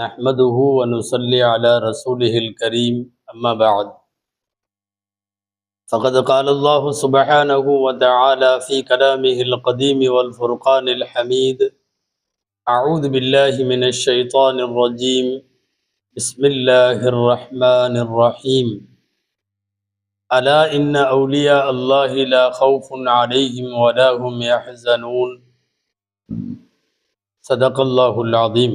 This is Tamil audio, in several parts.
نحمده ونصلي على رسوله الكريم أما بعد فقد قال الله سبحانه وتعالى في كلامه القديم والفرقان الحميد أعوذ بالله من الشيطان الرجيم بسم الله الرحمن الرحيم ألا إن أولياء الله لا خوف عليهم ولا هم يحزنون صدق الله العظيم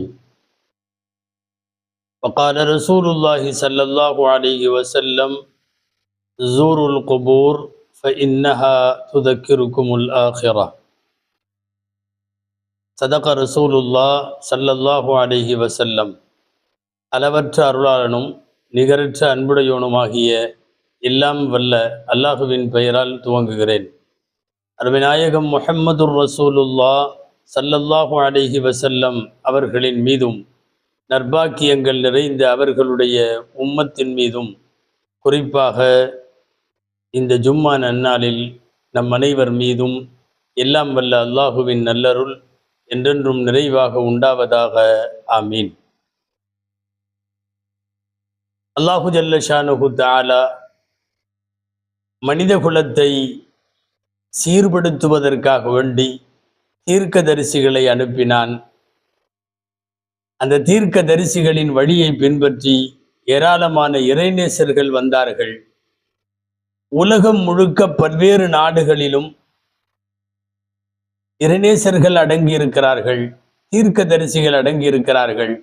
وقال رسول الله صلى الله عليه وسلم زوروا القبور فإنها تذكركم الآخرة صدق رسول الله صلى الله عليه وسلم அளவற்ற அருளாளனும் நிகரற்ற அன்புடையோனுமாகிய எல்லாம் வல்ல அல்லாஹுவின் பெயரால் துவங்குகிறேன். அருமைநாயகம் முஹம்மதுர் ரசூலுல்லா ஸல்லல்லாஹு அலைஹி வஸல்லம் அவர்களின் மீதும் நற்பாக்கியங்கள் நிறைந்த அவர்களுடைய உம்மத்தின் மீதும் குறிப்பாக இந்த ஜும்மா நன்னாளில் நம் அனைவர் மீதும் எல்லாம் வல்ல அல்லாஹுவின் நல்லருள் என்றென்றும் நிறைவாக உண்டாவதாக. ஆமீன். அல்லாஹு ஜல்ல ஷானுஹு தஆலா மனித குலத்தை சீர்படுத்துவதற்காக வேண்டி தீர்க்கதரிசிகளை அனுப்பினான். அந்த தீர்க்கதரிசிகளின் வழியை பின்பற்றி ஏராளமான இறைநேசர்கள் வந்தார்கள். உலகம் முழுக்க பல்வேறு நாடுகளிலும் இறைநேசர்கள் அடங்கியிருக்கிறார்கள், தீர்க்கதரிசிகள் அடங்கியிருக்கிறார்கள்.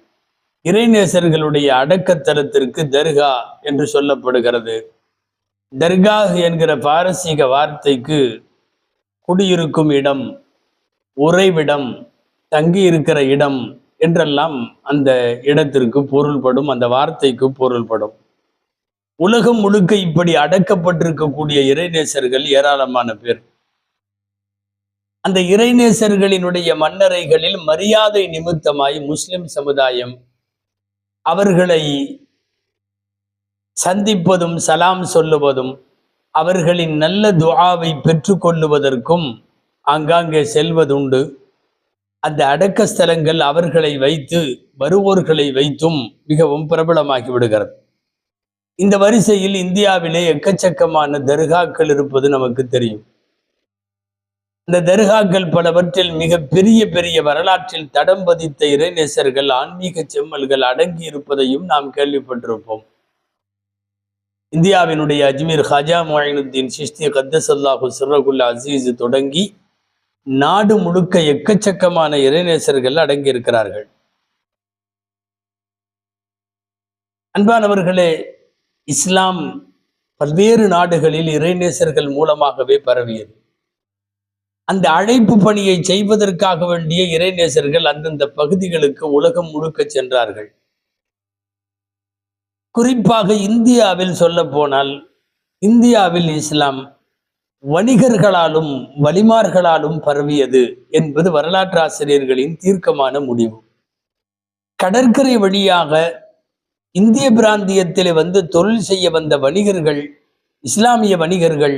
இறைநேசர்களுடைய அடக்கத்தலத்திற்கு தர்கா என்று சொல்லப்படுகிறது. தர்கா என்கிற பாரசீக வார்த்தைக்கு குடியிருக்கும் இடம், உறைவிடம், தங்கியிருக்கிற இடம் என்றெல்லாம் அந்த இடத்திற்கு பொருள்படும், அந்த வார்த்தைக்கு பொருள்படும். உலகம் முழுக்க இப்படி அடக்கப்பட்டிருக்கக்கூடிய இறைநேசர்கள் ஏராளமான பேர். அந்த இறைநேசர்களினுடைய மன்னரைகளில் மரியாதை நிமித்தமாய் முஸ்லிம் சமுதாயம் அவர்களை சந்திப்பதும் சலாம் சொல்லுவதும் அவர்களின் நல்ல துஆவை பெற்றுக்கொள்ளுவதற்கும் ஆங்காங்கே செல்வதுண்டு. அந்த அடக்க ஸ்தலங்கள் அவர்களை வைத்து வருவோர்களை வைத்தும் மிகவும் பிரபலமாகி விடுகிறது. இந்த வரிசையில் இந்தியாவிலே எக்கச்சக்கமான தர்காக்கள் இருப்பது நமக்கு தெரியும். இந்த தர்காக்கள் பலவற்றில் மிக பெரிய பெரிய வரலாற்றில் தடம் பதித்த இறைநேசர்கள், ஆன்மீக செம்மல்கள் அடங்கி இருப்பதையும் நாம் கேள்விப்பட்டிருப்போம். இந்தியாவினுடைய அஜ்மீர் ஹாஜா முஹைனுத்தீன் சிஷ்தி கத்தஸல்லாஹு சிர்ரகுல் அசீஸ் தொடங்கி நாடு முழுக்க எக்கச்சக்கமான இறைநேசர்கள் அடங்கியிருக்கிறார்கள். அன்பானவர்களே, இஸ்லாம் பல்வேறு நாடுகளில் இறைநேசர்கள் மூலமாகவே பரவியது. அந்த அழைப்பு பணியை செய்வதற்காக வேண்டிய இறைநேசர்கள் அந்தந்த பகுதிகளுக்கு உலகம் முழுக்க சென்றார்கள். குறிப்பாக இந்தியாவில் சொல்ல போனால், இந்தியாவில் இஸ்லாம் வணிகர்களாலும் வலிமார்களாலும் பரவியது என்பது வரலாற்று ஆசிரியர்களின் தீர்க்கமான முடிவு. கடற்கரை வழியாக இந்திய பிராந்தியத்தில் வந்து தொழில் செய்ய வந்த வணிகர்கள், இஸ்லாமிய வணிகர்கள்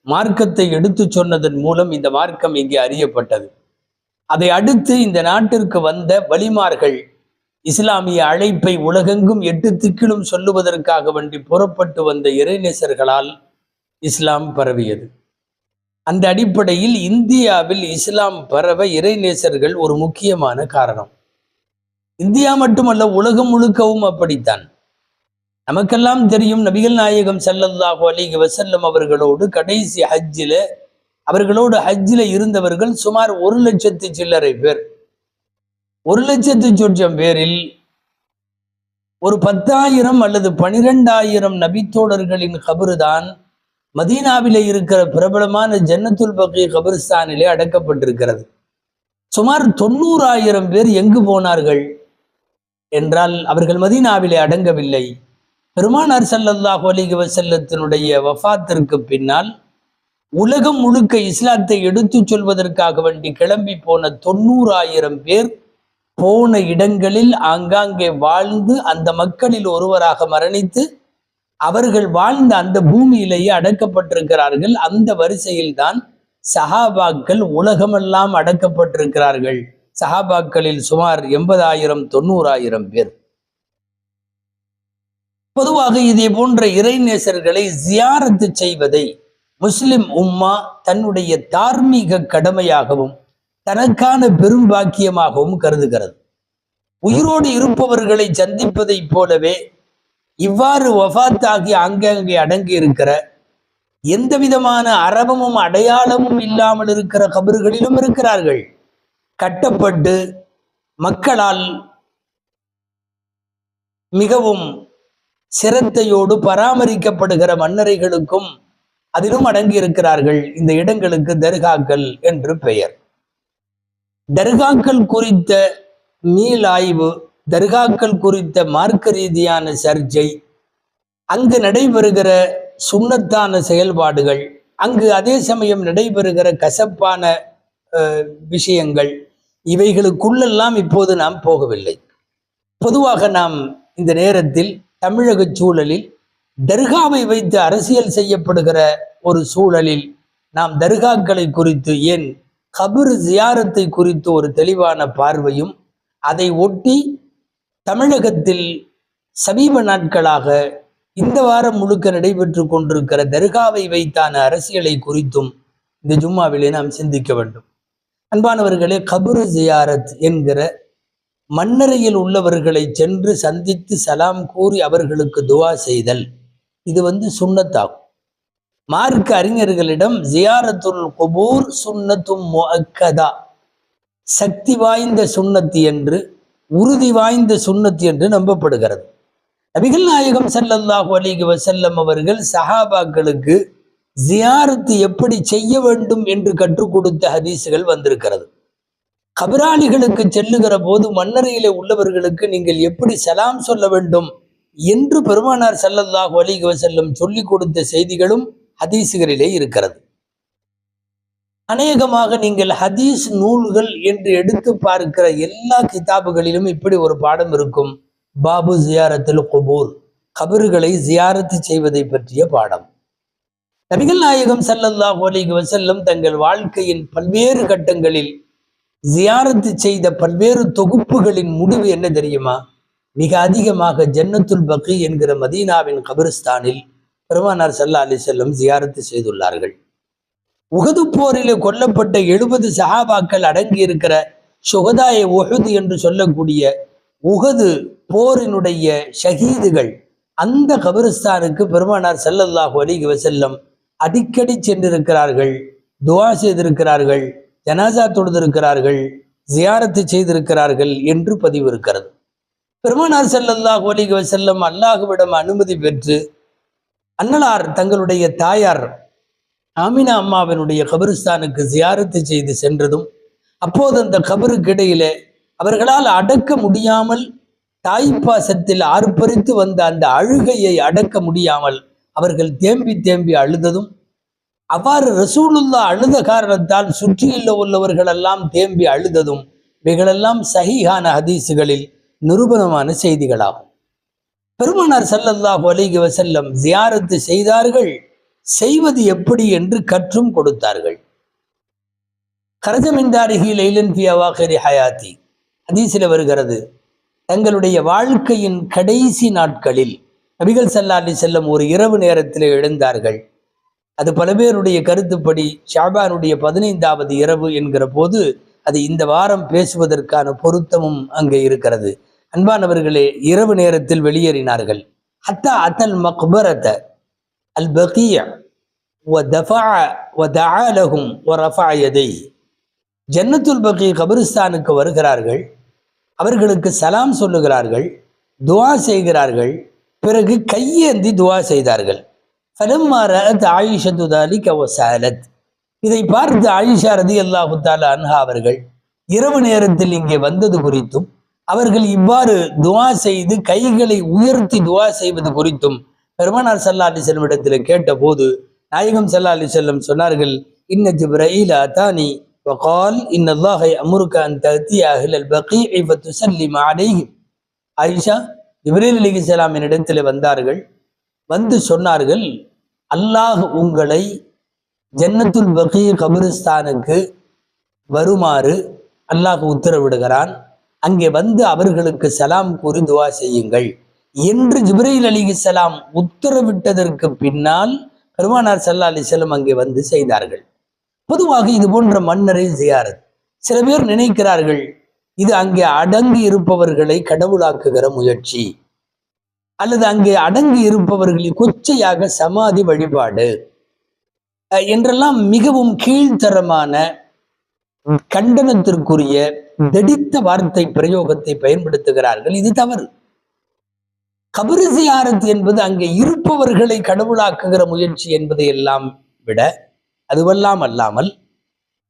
மார்க்கத்தை எடுத்து சொன்னதன் மூலம் இந்த மார்க்கம் இங்கே அறியப்பட்டது. அதை அடுத்து இந்த நாட்டிற்கு வந்த வலிமார்கள் இஸ்லாமிய அழைப்பை உலகெங்கும் 8 திக்கிலும் சொல்லுவதற்காக வேண்டி புறப்பட்டு வந்த இறைநேசர்களால் இஸ்லாம் பரவியது. அந்த அடிப்படையில் இந்தியாவில் இஸ்லாம் பரவ இறைநேசர்கள் ஒரு முக்கியமான காரணம். இந்தியா மட்டுமல்ல, உலகம் முழுக்கவும் அப்படித்தான். நமக்கெல்லாம் தெரியும், நபிகள் நாயகம் ஸல்லல்லாஹு அலைஹி வஸல்லம் அவர்களோடு கடைசி ஹஜ்ஜில் அவர்களோடு ஹஜ்ஜில் இருந்தவர்கள் சுமார் 1,00,000 சில்லறை பேர். 1,00,000 சொச்சம் பேரில் ஒரு 10,000 அல்லது 12,000 நபித்தோழர்களின் கபரு தான் மதீனாவிலே இருக்கிற பிரபலமான ஜன்னத்துல் பக்கி கபிரிஸ்தானிலே அடக்கப்பட்டிருக்கிறது. சுமார் 90,000 பேர் எங்கு போனார்கள் என்றால் அவர்கள் மதீனாவிலே அடங்கவில்லை. பெருமானார் ஸல்லல்லாஹு அலைஹி வஸல்லத்தினுடைய வஃபாத்திற்கு பின்னால் உலகம் முழுக்க இஸ்லாத்தை எடுத்து சொல்வதற்காக வேண்டி கிளம்பி போன 90,000 பேர் போன இடங்களில் ஆங்காங்கே வாழ்ந்து அந்த மக்களில் ஒருவராக மரணித்து அவர்கள் வாழ்ந்த அந்த பூமியிலேயே அடக்கப்பட்டிருக்கிறார்கள். அந்த வரிசையில் தான் சஹாபாக்கள் உலகமெல்லாம் அடக்கப்பட்டிருக்கிறார்கள். சஹாபாக்களில் சுமார் 80,000 90,000 பேர். பொதுவாக இதே போன்ற இறைநேசர்களை ஜியாரத்து செய்வதை முஸ்லிம் உம்மா தன்னுடைய தார்மீக கடமையாகவும் தனக்கான பெரும் பாக்கியமாகவும் கருதுகிறது. உயிரோடு இருப்பவர்களை சந்திப்பதைப் போலவே இவ்வாறு வஃபாத்தாகி அங்கங்கே அடங்கி இருக்கிற எந்த விதமான அரபமும் அடையாளமும் இல்லாமல் இருக்கிற கபறுகளிலும் இருக்கிறார்கள். கட்டப்பட்டு மக்களால் மிகவும் சிரத்தையோடு பராமரிக்கப்படுகிற மன்னரைகளுக்கும் அதிலும் அடங்கி இருக்கிறார்கள். இந்த இடங்களுக்கு தர்காக்கள் என்று பெயர். தர்காக்கள் குறித்த மீளாய்வு, தர்காக்கள் குறித்த மார்க்க ரீதியான சர்ச்சை, அங்கு நடைபெறுகிற சுன்னத்தான செயல்பாடுகள், அங்கு அதே சமயம் நடைபெறுகிற கசப்பான விஷயங்கள், இவைகளுக்குள்ளெல்லாம் இப்போது நாம் போகவில்லை. பொதுவாக நாம் இந்த நேரத்தில் தமிழக சூழலில் தர்காவை வைத்து அரசியல் செய்யப்படுகிற ஒரு சூழலில் நாம் தர்காக்களை குறித்து, ஏன் கபர் ஜியாரத்தை குறித்து ஒரு தெளிவான பார்வையும், அதை ஒட்டி தமிழகத்தில் சமீப நாட்களாக இந்த வாரம் முழுக்க நடைபெற்று கொண்டிருக்கிற தர்காவை வைத்தான அரசியலை குறித்தும் இந்த ஜும்மாவிலே நாம் சிந்திக்க வேண்டும். அன்பானவர்களே, கபர் ஜியாரத் என்கிற மன்னரையில் உள்ளவர்களை சென்று சந்தித்து சலாம் கூறி அவர்களுக்கு துவா செய்தல், இது சுன்னத்தாகும். மார்க்க அறிஞர்களிடம் ஜியாரத்துல் குபூர் சுன்னத்தும் முஅக்கதா, சக்தி வாய்ந்த சுன்னத்து என்று, உறுதி வாய்ந்த சுன்னத்து என்று நம்பப்படுகிறது. நபிகள் நாயகம் ஸல்லல்லாஹு அலைஹி வஸல்லம் அவர்கள் சஹாபாக்களுக்கு ஜியாரத்து எப்படி செய்ய வேண்டும் என்று கற்றுக் கொடுத்த ஹதீஸ்கள் வந்திருக்கிறது. கபராளிகளுக்கு செல்லுகிற போது மன்னரையிலே உள்ளவர்களுக்கு நீங்கள் எப்படி சலாம் சொல்ல வேண்டும் என்று பெருமானார் ஸல்லல்லாஹு அலைஹி வஸல்லம் சொல்லிக் கொடுத்த செய்திகளும் ஹதீஸ்களிலே இருக்கிறது. அநேகமாக நீங்கள் ஹதீஸ் நூல்கள் என்று எடுத்து பார்க்கிற எல்லா கிதாபுகளிலும் இப்படி ஒரு பாடம் இருக்கும். பாபு ஜியாரத்துல் குபூர், கபறுகளை ஜியாரத்து செய்வதை பற்றிய பாடம். நபிகள் நாயகம் ஸல்லல்லாஹு அலைஹி வஸல்லம் தங்கள் வாழ்க்கையின் பல்வேறு கட்டங்களில் ஜியாரத்து செய்த பல்வேறு தொகுப்புகளின் முடிவு என்ன தெரியுமா? மிக அதிகமாக ஜன்னத்துல் பக்கி என்கிற மதீனாவின் கபிரிஸ்தானில் பெருமானார் ஸல்லல்லாஹு அலைஹி வஸல்லம் ஜியாரத்து செய்துள்ளார்கள். உஹது போரிலே கொல்லப்பட்ட 70 சஹாபாக்கள் அடங்கி இருக்கிற ஷுஹதாய உஹது என்று சொல்லக்கூடிய உஹது போரினுடைய ஷஹீதுகள், அந்த கபிரிஸ்தானுக்கு பெருமானார் ஸல்லல்லாஹு அலைஹி வஸல்லம் அடிக்கடி சென்றிருக்கிறார்கள், துஆ செய்திருக்கிறார்கள், ஜனாசா தொழுதிருக்கிறார்கள், ஜியாரத்து செய்திருக்கிறார்கள் என்று பதிவு இருக்கிறது. பெருமானார் ஸல்லல்லாஹு அலைஹி வஸல்லம் அல்லாஹ்விடம் அனுமதி பெற்று அன்னலார் தங்களுடைய தாயார் ஆமினா அம்மாவினுடைய கபிரிஸ்தானுக்கு ஜியாரத்து செய்து சென்றதும், அப்போது அந்த கபருக்கு இடையிலே அவர்களால் அடக்க முடியாமல் தாய்ப்பாசத்தில் ஆர்ப்பரித்து வந்த அந்த அழுகையை அடக்க முடியாமல் அவர்கள் தேம்பி தேம்பி அழுததும், அவ்வாறு ரசூலுல்லாஹ் அழுத காரணத்தால் சுற்றியுள்ள உள்ளவர்களெல்லாம் தேம்பி அழுததும், இவைகளெல்லாம் சஹீஹான ஹதீஸுகளில் நிரூபணமான செய்திகளாகும். பெருமானார் ஸல்லல்லாஹு அலைஹி வஸல்லம் ஜியாரத்து செய்தார்கள், செய்வது எப்படி என்று கற்றும் கொடுத்தார்கள். கரஜமின்தாரிஹி லைலன் ஃபி அவாகிரி ஹயாத்தி ஹதீஸில் வருகிறது, தங்களுடைய வாழ்க்கையின் கடைசி நாட்களில் நபிகள் ஸல்லல்லாஹு அலைஹி வஸல்லம் ஒரு இரவு நேரத்தில் எழுந்தார்கள். அது பல பேருடைய கருத்துப்படி ஷாபானுடைய 15வது இரவு என்கிற போது அது இந்த வாரம் பேசுவதற்கான பொருத்தமும் அங்கே இருக்கிறது. அன்பானவர்களே, இரவு நேரத்தில் வெளியேறினார்கள். ஹத்தா அத்தல் மக்பரத அல் பகிய வதஃபஅ வதஆ லஹும் வரஃபஅ யதைஹி, ஜன்னத்துல் பகி கபிரிஸ்தானுக்கு வருகிறார்கள், அவர்களுக்கு சலாம் சொல்லுகிறார்கள், துஆ செய்கிறார்கள், பிறகு கையேந்தி துஆ செய்தார்கள். ஃபலம்மா ரஅத் ஆயிஷத்து தாலிக வஸஅலத், இதை பார்த்து ஆயிஷா ரலியல்லாஹு தஆலா அன்ஹா அவர்கள் இரவு நேரத்தில் இங்கே வந்தது குறித்தும், அவர்கள் இவ்வாறு துஆ செய்து கைகளை உயர்த்தி துஆ செய்வது குறித்தும் பெருமானார் ஸல்லல்லாஹு அலைஹி வஸல்லம் இடத்தில் கேட்டபோது நாயகம் ஸல்லல்லாஹு அலைஹி வஸல்லம் சொன்னார்கள், இன்ன ஜிப்ரீல அதானி வகால் இன்னல்லாஹ யஅமுருக அன் தஅதி அஹ்லல் பகீஇ ஃபதுஸல்லிம அலைஹிம். ஆயிஷா, ஜிப்ரீல் அலைஹிஸ்ஸலாம் என்னிடத்தில் வந்தார்கள், வந்து சொன்னார்கள், அல்லாஹ் உங்களை ஜன்னத்துல் பகீ கபிரிஸ்தானுக்கு வருமாறு அல்லாஹ் உத்தரவிடுகிறான், அங்கே வந்து அவர்களுக்கு சலாம் கூறி துஆ செய்யுங்கள் என்று ஜிப்ரீல் அலைஹிஸ்ஸலாம் உத்தரவிட்டதற்கு பின்னால் பெருமானார் ஸல்லல்லாஹு அலைஹி வஸல்லம் அங்கே வந்து செய்தார்கள். பொதுவாக இது போன்ற மன்னரை ஜியாரத், சில பேர் நினைக்கிறார்கள் இது அங்கே அடங்கி இருப்பவர்களை கடவுளாக்குகிற முயற்சி, அல்லது அங்கே அடங்கி இருப்பவர்களை கொச்சையாக சமாதி வழிபாடு என்றெல்லாம் மிகவும் கீழ்த்தரமான கண்டனத்திற்குரிய தடித்த வார்த்தை பிரயோகத்தை பயன்படுத்துகிறார்கள். இது தவறு. கபர் ஜியாரத் என்பது அங்கே இருப்பவர்களை கடவுளாக்குகிற முயற்சி என்பதை எல்லாம் விட, அதுவெல்லாம் அல்லாமல்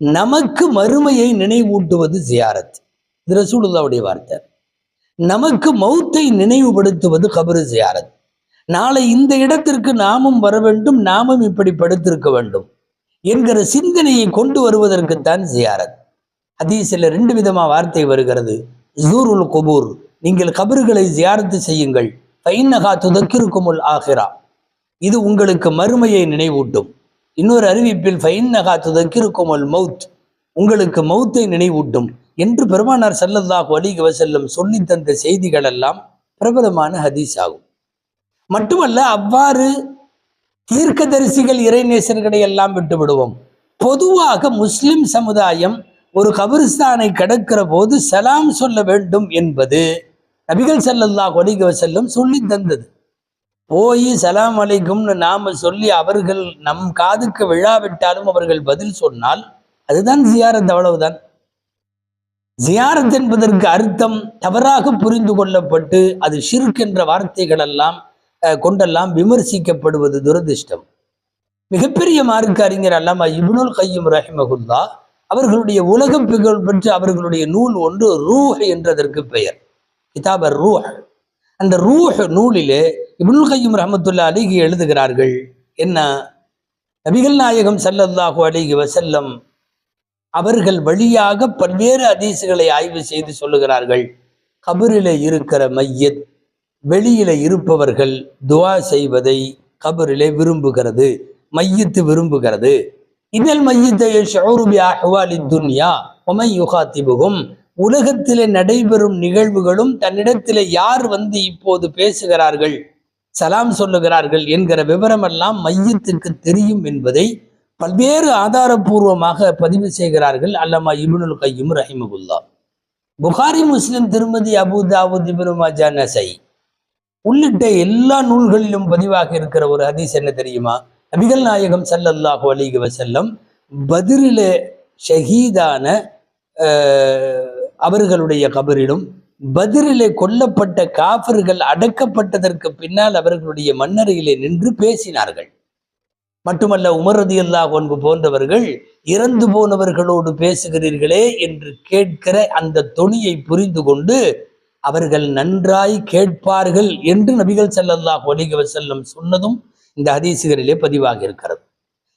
நமக்கு மறுமையை நினைவூட்டுவது ஜியாரத். இது ரசூலுல்லாஹ்வுடைய வார்த்தை. நமக்கு மௌத்தை நினைவுபடுத்துவது கபர் ஜியாரத். நாளை இந்த இடத்திற்கு நாமும் வர வேண்டும், நாமும் இப்படி படுத்திருக்க வேண்டும் என்கிற சிந்தனையை கொண்டு வருவதற்குத்தான் ஜியாரத். ஹதீஸில் 2 விதமா வார்த்தை வருகிறது. ஜூருல் குபூர், நீங்கள் கபறுகளை ஜியாரத்து செய்யுங்கள். ஃபைன்னஹா துதக்கிருக்குமுல் ஆஹிரா, இது உங்களுக்கு மறுமையை நினைவூட்டும். இன்னொரு அறிவிப்பில் ஃபைன்னஹா துதக்கிருக்குமுல் மௌத், உங்களுக்கு மௌத்தை நினைவூட்டும் என்று பெருமானார் ஸல்லல்லாஹு அலைஹி வஸல்லம் சொல்லி தந்த செய்திகள் எல்லாம் பிரபலமான ஹதீஸ் ஆகும். மட்டுமல்ல, அவ்வாறு தீர்க்கதரிசிகள் இறைநேசர்களை எல்லாம் விட்டு விடுவோம். பொதுவாக முஸ்லிம் சமுதாயம் ஒரு கபிரிஸ்தானை கடக்கிற போது சலாம் சொல்ல வேண்டும் என்பது நபிகள் ஸல்லல்லாஹு அலைஹி வஸல்லம் சொல்லி தந்தது. போய் சலாம் அலைக்கும்னு நாம சொல்லி அவர்கள் நம் காதுக்கு விழாவிட்டாலும் அவர்கள் பதில் சொன்னால் அதுதான் ஜியாரத், அவ்வளவுதான். ஜியாரத் என்பதற்கு அர்த்தம் தவறாக புரிந்து கொள்ளப்பட்டு அது ஷிர்க் என்ற வார்த்தைகள் எல்லாம் கொண்டெல்லாம் விமர்சிக்கப்படுவது துரதிர்ஷ்டம். மிகப்பெரிய மார்க்க அறிஞர் அல்லாமா இப்னுல் கய்யிம் ரஹிமஹுல்லாஹ் அவர்களுடைய உலகம் புகழ் பெற்று அவர்களுடைய நூல் ஒன்று ரூஹ் என்றதற்கு பெயர், கிதாப் ரூஹ். அந்த ரூஹ் நூலிலே இப்னுல் கய்யிம் ரஹ்மத்துல்லாஹி அலைஹி எழுதுகிறார்கள், என்ன, நபிகள் நாயகம் ஸல்லல்லாஹு அலைஹி வஸல்லம் அவர்கள் வழியாக பல்வேறு ஹதீஸ்களை ஆய்வு செய்து சொல்லுகிறார்கள். கபரிலே இருக்கிற மையத் வெளியில இருப்பவர்கள் துஆ செய்வதை கபரிலே விரும்புகிறது, மையத்து விரும்புகிறது. இன்னல் மையத்தை யஷ்உரு பி அஹ்வாலி துன்யா வ மன் யுகாத்திபுஹும், உலகத்திலே நடைபெறும் நிகழ்வுகளும் தன்னிடத்திலே யார் வந்து இப்போது பேசுகிறார்கள், சலாம் சொல்லுகிறார்கள் என்கிற விவரமெல்லாம் மையத்திற்கு தெரியும் என்பதை பல்வேறு ஆதாரபூர்வமாக பதிவு செய்கிறார்கள் அல்லாமா இப்னுல் கய்யிம் ரஹிமஹுல்லாஹ். புகாரி, முஸ்லிம், திருமதி, அபூ தாவூத், இப்னு மாஜா, நஸை உள்ளிட்ட எல்லா நூல்களிலும் பதிவாக இருக்கிற ஒரு ஹதீஸ் என்ன தெரியுமா? நபிகள் நாயகம் ஸல்லல்லாஹு அலைஹி வஸல்லம் பத்ரிலே ஷஹீதான அவர்களுடைய கபரிலும் பத்ரிலே கொல்லப்பட்ட காஃபிர்கள் அடக்கப்பட்டதற்கு பின்னால் அவர்களுடைய மன்னரையிலே நின்று பேசினார்கள். மட்டுமல்ல, உமர் ரலியல்லாஹு அன்ஹு போன்றவர்கள் இறந்து போனவர்களோடு பேசுகிறீர்களே என்று கேட்கிற அந்த தொனியை புரிந்து கொண்டு அவர்கள் நன்றாய் கேட்பார்கள் என்று நபிகள் ஸல்லல்லாஹு அலைஹி வஸல்லம் சொன்னதும் இந்த ஹதீசுகளிலே பதிவாக இருக்கிறது.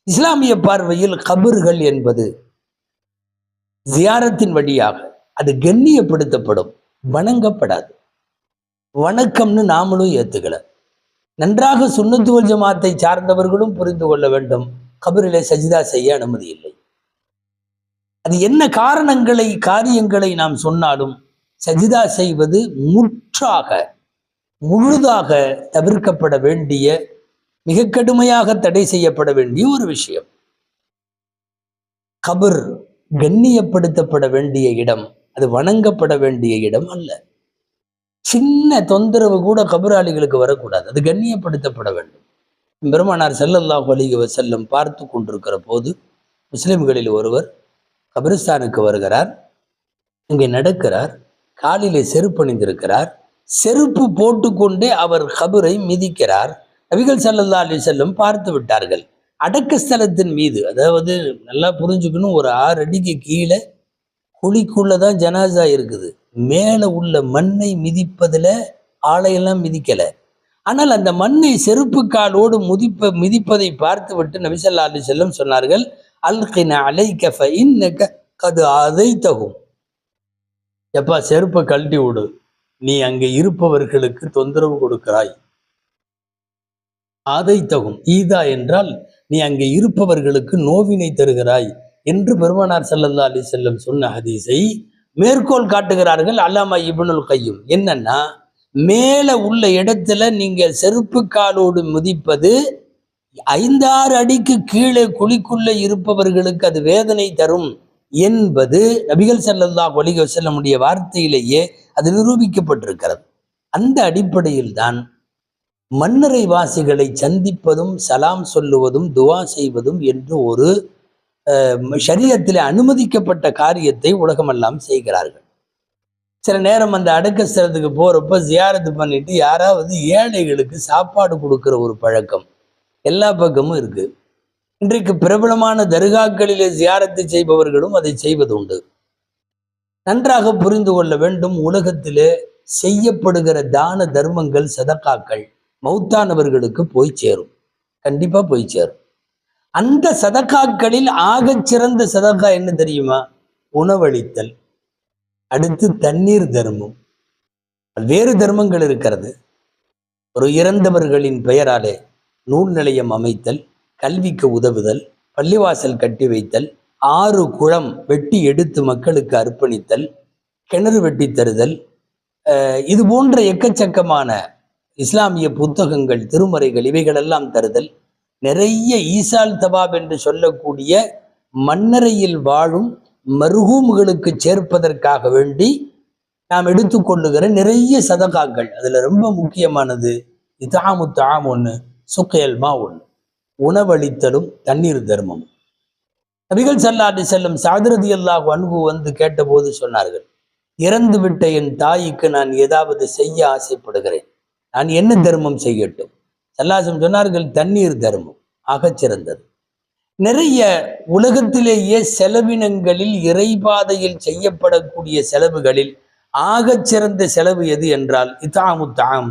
இஸ்லாமிய பார்வையில் கபர்கள் என்பது ஜியாரத்தின் வழியாக அது கண்ணியப்படுத்தப்படும், வணங்கப்படாது. வணக்கம்னு நாமளும் ஏத்துக்கல. நன்றாக சுன்னத்து வல் ஜமாத்தை சார்ந்தவர்களும் புரிந்து கொள்ள வேண்டும், கபரிலே சஜிதா செய்ய அனுமதி இல்லை. அது என்ன காரியங்களை நாம் சொன்னாலும் சஜிதா செய்வது முற்றாக முழுதாக தவிர்க்கப்பட வேண்டிய, மிக கடுமையாக தடை செய்யப்பட வேண்டிய ஒரு விஷயம். கபர் கண்ணியப்படுத்தப்பட வேண்டிய இடம், அது வணங்கப்பட வேண்டிய இடம் அல்ல. சின்ன தொந்தரவு கூட கபராளிகளுக்கு வரக்கூடாது, அது கண்ணியப்படுத்தப்பட வேண்டும். பெருமானார் ஸல்லல்லாஹு அலைஹி வஸல்லம் பார்த்து கொண்டிருக்கிற போது முஸ்லிம்களில் ஒருவர் கபிரிஸ்தானுக்கு வருகிறார். இங்கே நடக்கிறார், காலிலே செருப்பு அணிந்திருக்கிறார், செருப்பு போட்டுக்கொண்டே அவர் கபரை மிதிக்கிறார். நபிகள் ஸல்லல்லாஹு அலைஹி வஸல்லம் பார்த்து விட்டார்கள். அடக்க ஸ்தலத்தின் மீது, அதாவது நல்லா புரிஞ்சுக்கணும், ஒரு 6 அடிக்கு கீழே குழிக்குள்ளதான் ஜனாசா இருக்குது. மேலே உள்ள மண்ணை மிதிப்பதில் ஆளையெல்லாம் மிதிக்கல. ஆனால் அந்த மண்ணை செருப்பு காலோடு மிதிப்பதை பார்த்து விட்டு நபி ஸல்லல்லாஹு அலைஹி வஸல்லம் சொன்னார்கள், அல்கின அலைக ஃபஇன்னக கத் அதைதஹும், எப்பா செருப்பை கழட்டி விடு, நீ அங்கே இருப்பவர்களுக்கு தொந்தரவு கொடுக்கிறாய். அதைதஹும், ஈதா என்றால் நீ அங்கே இருப்பவர்களுக்கு நோவினை தருகிறாய் என்று பெருமானார் ஸல்லல்லாஹு அலைஹி வஸல்லம் சொன்ன ஹதீஸை மேற்கோள் காட்டுகிறார்கள் அல்லாமா இப்னுல் கய்யிம். என்னன்னா, மேல உள்ள இடத்துல நீங்க செருப்பு காலோடு மிதிப்பது 5-6 அடிக்கு கீழே குழிக்குள்ள இருப்பவர்களுக்கு அது வேதனை தரும் என்பது நபிகள் ஸல்லல்லாஹு அலைஹி வஸல்லமுடைய வார்த்தையிலேயே அது நிரூபிக்கப்பட்டிருக்கிறது. அந்த அடிப்படையில் தான் மன்னரை வாசிகளை சந்திப்பதும் சலாம் சொல்லுவதும் துவா செய்வதும் என்று ஒரு ஷரியத்திலே அனுமதிக்கப்பட்ட காரியத்தை உலகமெல்லாம் செய்கிறார்கள். சில நேரம் அந்த அடக்கஸ்தலத்துக்கு போறப்ப ஜியாரத்து பண்ணிட்டு யாராவது ஏழைகளுக்கு சாப்பாடு கொடுக்கிற ஒரு பழக்கம் எல்லா பக்கமும் இருக்கு. இன்றைக்கு பிரபலமான தர்காக்களிலே ஜியாரத்து செய்பவர்களும் அதை செய்வது உண்டு. நன்றாக புரிந்து கொள்ள வேண்டும், உலகத்திலே செய்யப்படுகிற தான தர்மங்கள் சதக்காக்கள் மௌத்தானவர்களுக்கு போய் சேரும், கண்டிப்பா போய் சேரும். அந்த சதக்காக்களில் ஆகச் சிறந்த சதக்கா என்ன தெரியுமா? உணவளித்தல். அடுத்து தண்ணீர் தர்மம். வேறு தர்மங்கள் இருக்கிறது. ஒரு இறந்தவர்களின் பெயராலே நூல் நிலையம் அமைத்தல், கல்விக்கு உதவுதல், பள்ளிவாசல் கட்டி வைத்தல், 6 குளம் வெட்டி எடுத்து மக்களுக்கு அர்ப்பணித்தல், கிணறு வெட்டி தருதல், இது போன்ற எக்கச்சக்கமான இஸ்லாமிய புத்தகங்கள், திருமறைகள் இவைகளெல்லாம் தருதல், நிறைய ஈசால் தவாப் என்று சொல்லக்கூடிய மண்ணறையில் வாழும் மருகூம்களுக்கு சேர்ப்பதற்காக வேண்டி நாம் எடுத்துக்கொள்ளுகிற நிறைய சதகாக்கள். அதுல ரொம்ப முக்கியமானது இதாமு தாம் ஒன்று, சுக்கையல்மா ஒன்று, உணவளித்தலும் தண்ணீர் தர்மம். நபிகள் ஸல்லல்லாஹு அலைஹி வஸல்லம் ஸஅத் ரலியல்லாஹு அன்ஹு வந்து கேட்டபோது சொன்னார்கள், இறந்து விட்ட என் தாய்க்கு நான் ஏதாவது செய்ய ஆசைப்படுகிறேன், நான் என்ன தர்மம் செய்யட்டும்? ஸல்லல்லாஹு சொன்னார்கள், தண்ணீர் தர்மம் ஆகச்சிறந்தது. நிறைய உலகத்திலேயே செலவினங்களில் இறைபாதையில் செய்யப்படக்கூடிய செலவுகளில் ஆகச்சிறந்த செலவு எது என்றால் இதாமு தாம்,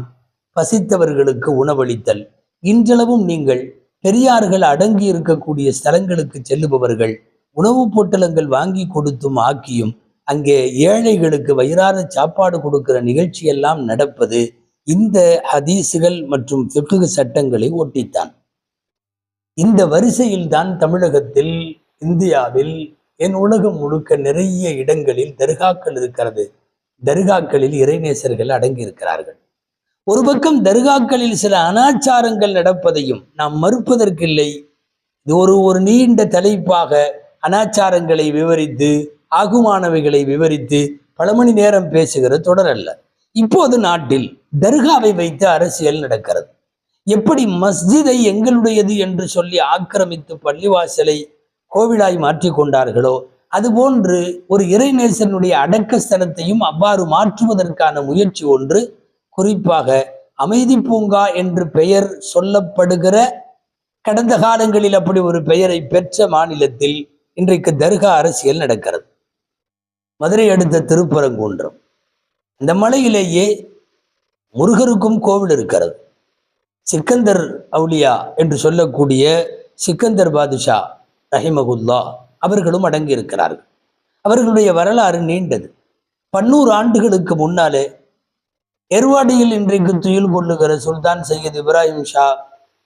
பசித்தவர்களுக்கு உணவளித்தல். இன்றளவும் நீங்கள் பெரியார்கள் அடங்கி இருக்கக்கூடிய ஸ்தலங்களுக்கு செல்லுபவர்கள் உணவுப் பொட்டலங்கள் வாங்கி கொடுத்தும் ஆக்கியும் அங்கே ஏழைகளுக்கு வயிறார சாப்பாடு கொடுக்கிற நிகழ்ச்சியெல்லாம் நடப்பது இந்த ஹதீஸுகள் மற்றும் ஃபிக்ஹ் சட்டங்களை ஒட்டித்தான். இந்த வரிசையில் தான் தமிழகத்தில், இந்தியாவில், என் உலகம் முழுக்க நிறைய இடங்களில் தர்காக்கள் இருக்கிறது. தர்காக்களில் இறைநேசர்கள் அடங்கி இருக்கிறார்கள். ஒரு பக்கம் தர்காக்களில் சில அனாச்சாரங்கள் நடப்பதையும் நாம் மறுப்பதற்கில்லை. இது ஒரு நீண்ட தலைப்பாக அனாச்சாரங்களை விவரித்து ஆகுமானவைகளை விவரித்து பல மணி நேரம் பேசுகிற தொடர் அல்ல. இப்போது நாட்டில் தர்காவை வைத்து அரசியல் நடக்கிறது. எப்படி மஸ்ஜிதை எங்களுடையது என்று சொல்லி ஆக்கிரமித்து பள்ளிவாசலை கோவிலாய் மாற்றி கொண்டார்களோ அதுபோன்று ஒரு இறைநேசனுடைய அடக்க ஸ்தலத்தையும் அவ்வாறு மாற்றுவதற்கான முயற்சி ஒன்று, குறிப்பாக அமைதி பூங்கா என்று பெயர் சொல்லப்படுகிற, கடந்த காலங்களில் அப்படி ஒரு பெயரை பெற்ற மாநிலத்தில் இன்றைக்கு தர்கா அரசியல் நடக்கிறது. மதுரை அடுத்த திருப்பரங்குன்றம், இந்த மலையிலேயே முருகருக்கும் கோவில் இருக்கிறது. சிக்கந்தர் அவுலியா என்று சொல்லக்கூடிய சிக்கந்தர் பாதுஷா ரஹிமகுல்லா அவர்களும் அடங்கி இருக்கிறார்கள். அவர்களுடைய வரலாறு நீண்டது. 100 ஆண்டுகளுக்கு முன்னாலே ஏர்வாடியில் இன்றைக்கு துயில் கொள்ளுகிற சுல்தான் சையத் இப்ராஹிம் ஷா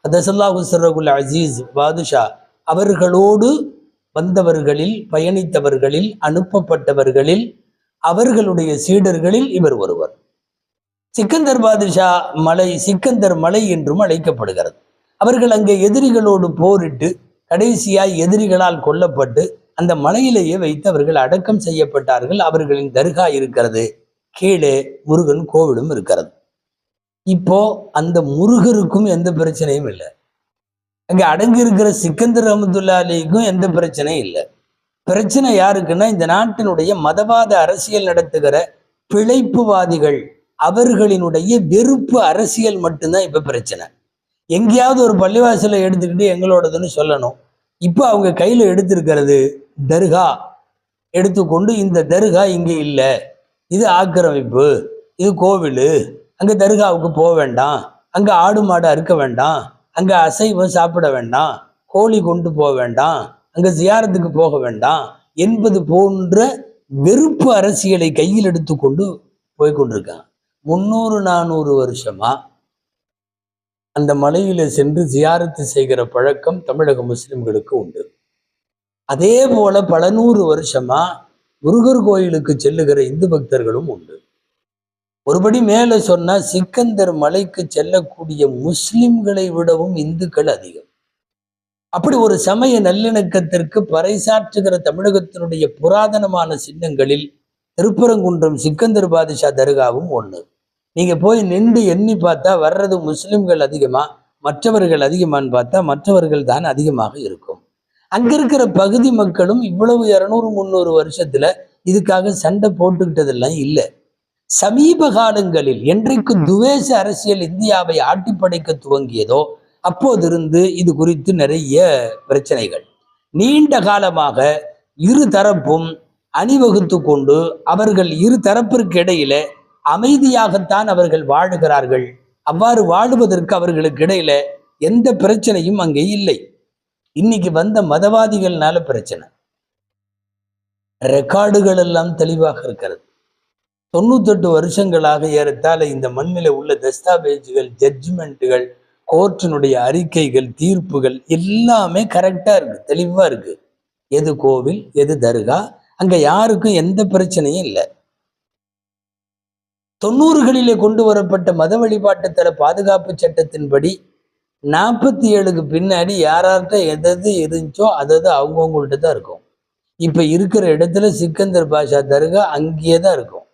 அதசல்லாஹு சிர்ரகுல் அசீஸ் பாதுஷா அவர்களோடு வந்தவர்களில், பயணித்தவர்களில், அனுப்பப்பட்டவர்களில், அவர்களுடைய சீடர்களில் இவர் ஒருவர். சிக்கந்தர் பாதுஷா மலை சிக்கந்தர் மலை என்றும் அழைக்கப்படுகிறது. அவர்கள் அங்கே எதிரிகளோடு போரிட்டு கடைசியாய் எதிரிகளால் கொல்லப்பட்டு அந்த மலையிலேயே வைத்து அவர்கள் அடக்கம் செய்யப்பட்டார்கள். அவர்களின் தர்கா இருக்கிறது, கீழே முருகன் கோவிலும் இருக்கிறது. இப்போ அந்த முருகருக்கும் எந்த பிரச்சனையும் இல்லை, அங்கே அடங்கி இருக்கிற சிக்கந்தர் ரஹ்மத்துல்லாஹி அலைஹிக்கும் எந்த பிரச்சனையும் இல்லை. பிரச்சனை யாருக்குன்னா, இந்த நாட்டினுடைய மதவாத அரசியல் நடத்துகிற பிழைப்புவாதிகள், அவர்களினுடைய வெறுப்பு அரசியல் மட்டும்தான் இப்ப பிரச்சனை. எங்கேயாவது ஒரு பள்ளிவாசலை எடுத்துக்கிட்டு எங்களோடதுன்னு சொல்லணும். இப்போ அவங்க கையில எடுத்திருக்கிறது தர்கா. எடுத்துக்கொண்டு இந்த தர்கா இங்கே இல்லை, இது ஆக்கிரமிப்பு, இது கோவில், அங்க தர்காவுக்கு போக வேண்டாம், அங்க ஆடு மாடு அறுக்க வேண்டாம், அங்க அசைவம் சாப்பிட வேண்டாம், கோழி கொண்டு போக வேண்டாம், அங்க ஜியாரத்துக்கு போக வேண்டாம் என்பது போன்ற வெறுப்பு அரசியலை கையில் எடுத்துக்கொண்டு போய்கொண்டிருக்காங்க. 300-400 வருஷமா அந்த மலையில சென்று ஜியாரத்து செய்கிற பழக்கம் தமிழக முஸ்லிம்களுக்கு உண்டு. அதே போல பல 100 வருஷமா முருகர் கோயிலுக்கு செல்லுகிற இந்து பக்தர்களும் உண்டு. ஒருபடி மேல சொன்னா சிக்கந்தர் மலைக்கு செல்லக்கூடிய முஸ்லிம்களை விடவும் இந்துக்கள் அதிகம். அப்படி ஒரு சமய நல்லிணக்கத்திற்கு பறைசாற்றுகிற தமிழகத்தினுடைய புராதனமான சின்னங்களில் திருப்பரங்குன்றம் சிக்கந்தர் பாதுஷா தர்காவும் ஒண்ணு. நீங்க போய் நின்று எண்ணி பார்த்தா வர்றது முஸ்லிம்கள் அதிகமா மற்றவர்கள் அதிகமான்னு பார்த்தா மற்றவர்கள் தான் அதிகமாக இருக்கும். அங்க இருக்கிற பகுதி மக்களும் இவ்வளவு 200-300 வருஷத்துல இதுக்காக சண்டை போட்டுக்கிட்டதெல்லாம் இல்லை. சமீப காலங்களில் என்றைக்கு துவேஷ அரசியல் இந்தியாவை ஆட்டி படைக்க துவங்கியதோ அப்போதிருந்து இது குறித்து நிறைய பிரச்சனைகள். நீண்ட காலமாக இரு தரப்பும் அணிவகுத்து கொண்டு அவர்கள் இரு தரப்பிற்கு இடையில அமைதியாகத்தான் அவர்கள் வாழுகிறார்கள். அவ்வாறு வாழுவதற்கு அவர்களுக்கு இடையில எந்த பிரச்சனையும் அங்கே இல்லை. இன்னைக்கு வந்த மதவாதிகள்னால பிரச்சனை. ரெக்கார்டுகள் எல்லாம் தெளிவாக இருக்கிறது. 98 வருஷங்களாக ஏறத்தாழ இந்த மண்ணில உள்ள தஸ்தாவேஜுகள், ஜட்ஜ்மெண்ட்டுகள், கோர்ட்டினுடைய அறிக்கைகள், தீர்ப்புகள் எல்லாமே கரெக்டா இருக்கு, தெளிவா இருக்கு. எது கோவில், எது தர்கா, அங்க யாருக்கும் எந்த பிரச்சனையும் இல்லை. 90களிலே கொண்டு வரப்பட்ட மத வழிபாட்டுத்தல பாதுகாப்பு சட்டத்தின்படி 47க்கு பின்னாடி யார்கிட்ட எது இருந்துச்சோ அதது அவங்கவுங்கள்ட்ட தான் இருக்கும். இப்ப இருக்கிற இடத்துல சிக்கந்தர் பாஷா தர்கா அங்கேயே தான் இருக்கும்.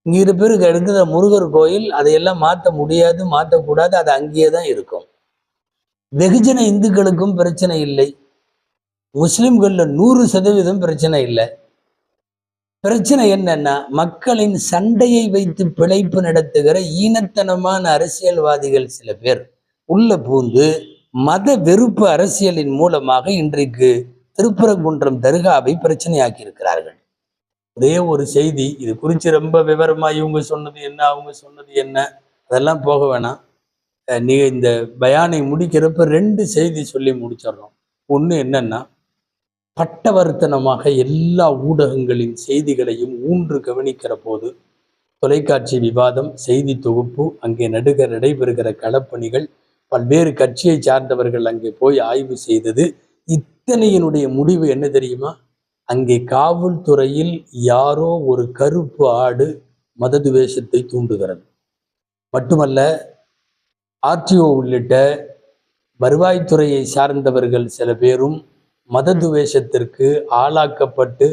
இங்க 2 பேருக்கு எடுக்கிற முருகர் கோயில் அதையெல்லாம் மாற்ற முடியாது, மாற்றக்கூடாது, அது அங்கேயே தான் இருக்கும். வெகுஜன இந்துக்களுக்கும் பிரச்சனை இல்லை, முஸ்லிம்கள்ல 100% பிரச்சனை இல்லை. பிரச்சனை என்னன்னா மக்களின் சண்டையை வைத்து பிழைப்பு நடத்துகிற ஈனத்தனமான அரசியல்வாதிகள் சில பேர் உள்ள பூந்து மத வெறுப்பு அரசியலின் மூலமாக இன்றைக்கு திருப்பரங்குன்றம் தர்காவை பிரச்சனையாக்கி இருக்கிறார்கள். ஒரே ஒரு செய்தி, இது குறித்து ரொம்ப விவரமா இவங்க சொன்னது என்ன அவங்க சொன்னது என்ன அதெல்லாம் போக வேணாம். நீ இந்த பயானை முடிக்கிறப்ப 2 செய்தி சொல்லி முடிச்சிடறோம். ஒன்று என்னன்னா, பட்டவர்த்தனமாக எல்லா ஊடகங்களின் செய்திகளையும் ஊன்று கவனிக்கிற போது தொலைக்காட்சி விவாதம், செய்தி தொகுப்பு, அங்கே நடைபெறுகிற களப்பணிகள், பல்வேறு கட்சியை சார்ந்தவர்கள் அங்கே போய் ஆய்வு செய்தது, இத்தனையினுடைய முடிவு என்ன தெரியுமா? அங்கே காவல்துறையில் யாரோ ஒரு கருப்பு ஆடு மததுவேஷத்தை தூண்டுகிறது. மட்டுமல்ல, ஆர்டிஓ உள்ளிட்ட வருவாய்த்துறையை சார்ந்தவர்கள் சில பேரும் மத துவேஷத்திற்கு ஆளாக்கப்பட்டு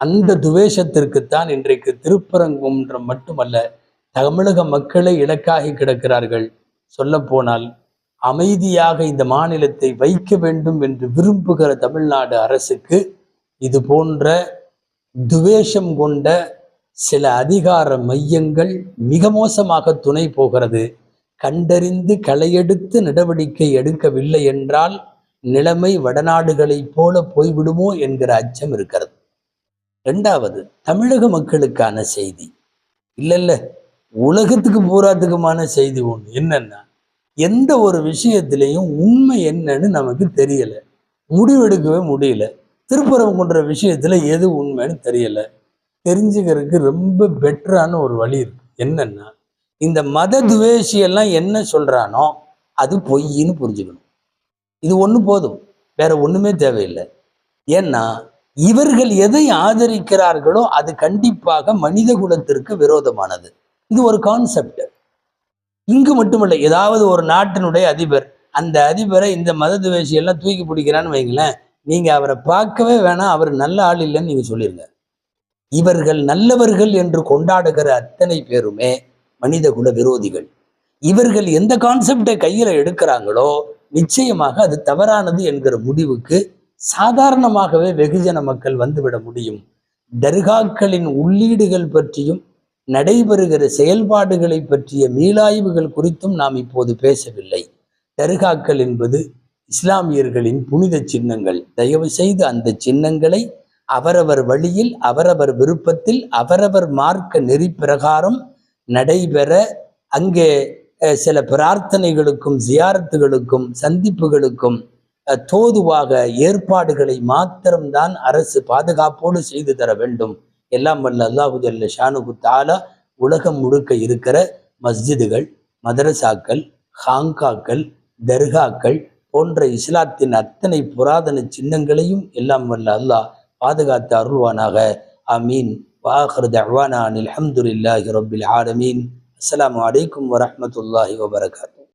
அந்த துவேஷத்திற்குத்தான் இன்றைக்கு திருப்பரங்குன்றம் மட்டுமல்ல தமிழக மக்களை இலக்காகி கிடக்கிறார்கள். சொல்ல போனால் அமைதியாக இந்த மாநிலத்தை வைக்க வேண்டும் என்று விரும்புகிற தமிழ்நாடு அரசுக்கு இது போன்ற துவேஷம் கொண்ட சில அதிகார மையங்கள் மிக மோசமாக துணை போகிறது. கண்டறிந்து களையெடுத்து நடவடிக்கை எடுக்கவில்லை என்றால் நிலைமை வடநாடுகளைப் போல போய்விடுமோ என்கிற அச்சம் இருக்கிறது. 2வது, தமிழக மக்களுக்கான செய்தி இல்ல உலகத்துக்கு பூராத்துக்குமான செய்தி ஒண்ணு என்னன்னா, எந்த ஒரு விஷயத்திலையும் உண்மை என்னன்னு நமக்கு தெரியல, முடிவெடுக்கவே முடியல. திருப்பரங்குன்ற விஷயத்துல எது உண்மைன்னு தெரியல. தெரிஞ்சுக்கிறதுக்கு ரொம்ப பெட்டரான ஒரு வழி இருக்கு. என்னன்னா, இந்த மத துவேஷியெல்லாம் என்ன சொல்றானோ அது பொய்ன்னு புரிஞ்சுக்கணும். இது ஒண்ணு போதும், வேற ஒண்ணுமே தேவையில்லை. ஏன்னா இவர்கள் எதை ஆதரிக்கிறார்களோ அது கண்டிப்பாக மனித குலத்திற்கு விரோதமானது. இது ஒரு கான்செப்ட். இங்கு மட்டுமல்ல, ஏதாவது ஒரு நாட்டினுடைய அதிபர் அந்த அதிபரை இந்த மத துவேஷியெல்லாம் தூக்கி பிடிக்கிறான்னு வைங்களேன், நீங்க அவரை பார்க்கவே வேணாம், அவர் நல்ல ஆள் இல்லைன்னு நீங்க சொல்லிருங்க. இவர்கள் நல்லவர்கள் என்று கொண்டாடுகிற அத்தனை பேருமே மனித குல விரோதிகள். இவர்கள் எந்த கான்செப்டை கையில எடுக்கிறாங்களோ நிச்சயமாக அது தவறானது என்கிற முடிவுக்கு சாதாரணமாகவே வெகுஜன மக்கள் வந்துவிட முடியும். தர்காக்களின் உள்ளீடுகள் பற்றியும் நடைபெறுகிற செயல்பாடுகளை பற்றிய மீளாய்வுகள் குறித்தும் நாம் இப்போது பேசவில்லை. தர்காக்கள் என்பது இஸ்லாமியர்களின் புனித சின்னங்கள். தயவு செய்து அந்த சின்னங்களை அவரவர் வழியில், அவரவர் விருப்பத்தில், அவரவர் மார்க்க நெறி பிரகாரம் நடைபெற அங்கே சில பிரார்த்தனைகளுக்கும் ஜியாரத்துகளுக்கும் சந்திப்புகளுக்கும் தோதுவாக ஏற்பாடுகளை மாத்திரம்தான் அரசு பாதுகாப்போடு செய்து தர வேண்டும். எல்லாம் வல்ல அல்லாஹு ஜல்ல ஷானுஹு தஆலா உலகம் முழுக்க இருக்கிற மஸ்ஜிதுகள், மதரசாக்கள், ஹாங்காக்கள், தர்காக்கள் போன்ற இஸ்லாத்தின் அத்தனை புராதன சின்னங்களையும் எல்லாம் வல்ல அல்லாஹ் பாதுகாத்து அருள்வானாக. ஆமீன். வாஹிரு தஅவானா அனில் ஹம்துலில்லாஹி ரப்பில் ஆலமீன். அஸ்ஸலாமு அலைக்கும் வரஹ்மத்துல்லாஹி வபரகாத்துஹு.